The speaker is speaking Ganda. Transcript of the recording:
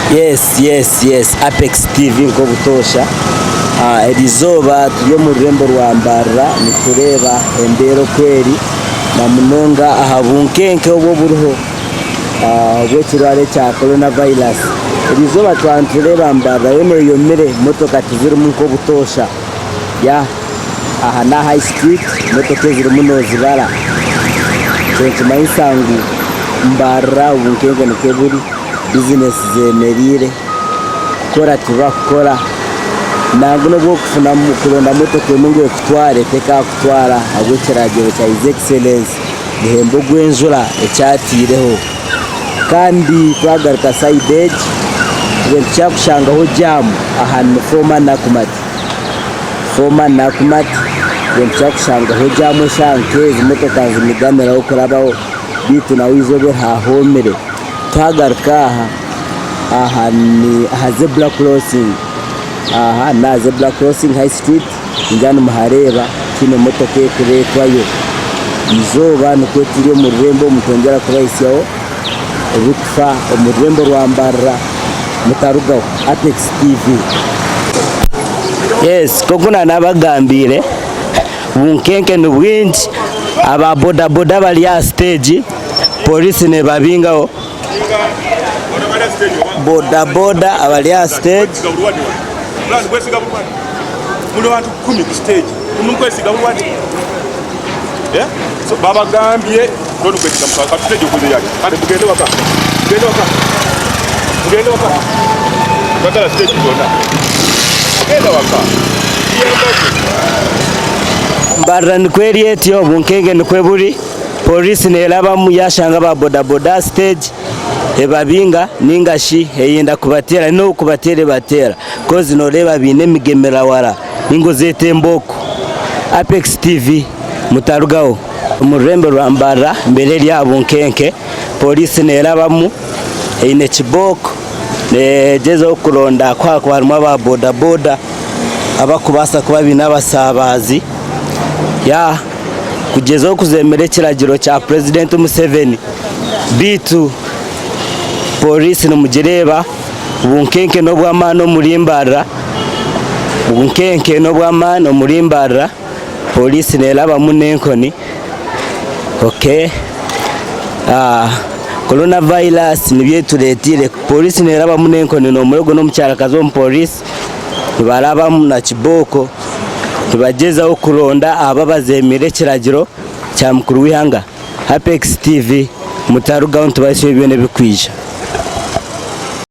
Yes, Apex TV ngo butosha. Elizoba turiyo mu rurembo rwa Mbarara nitureba embero kweri na munonga ahabunkenke obwo buruho bw'ekirware cya coronavirus. Elizoba twantureba Mbarara yo mere motoka tiziri mu ngo butosha ya aha na high street motoka ziri muno zibara cyo mayisangu Mbarara ubunkenke nikeburi business zemerire kora tubakora ntabwo no kufuna mu kuronda moto kwemungu kutware teka kutwara abo kiragero cya His Excellence gihembo gwenzura ecyatireho kandi twagaruka side edge cyakushangaho jam ahantu Foma Nakumati cyakushangaho jam shanke zimotoka zimiganira ukurabaho bitu na wizobe hahomere twagaruka aha ni zebra crossing na zebra crossing high street njana muhareba kino motoka kuretwayo izoba nuko turiyo mu rurembo mutongera kubayisyaho ubutfa mu rurembo rwa Mbarara mutarugaho Apex TV. Yes kokuna nabagambire bunkenke n'ubwinji aba boda bali ya stage police ne babingaho boda abali ya stage muno bantu 10 ku stage umuntu kwesiga bulwati so baba gambye ndo kwesiga mukaka stage kuze yake kandi kugende waka bakala stage zona kugenda waka Mbarara ni kweri etyo bunkenke ni kweburi police nelaba mu yashanga ba boda stage ebabinga ningashi eyenda kubatera no kubatere batera kozi noreba bine migemera wara ingozetemboko. Apex TV mutarugaho mu rurembo rwa Mbarara mbere lya bunkenke police nelaba mu ine kiboko nejezo kuronda kwa harimo ba boda abakubasa kuba binabasabazi ya kugezaho kuzemera kiragiro cya President Museveni bitu police no mugereba ubunkenke no bw'amano muri Mbarara ubunkenke no bw'amano muri Mbarara police nelaba munenkoni okay coronavirus nibye turetire police nelaba munenkoni no murogo no mucyarakazo mu police baraba na kiboko tubagezaho kuronda ababazemere kiragiro cya mukuru w'ihanga. Apex TV mutarugaho tubashywe ibintu bikwija.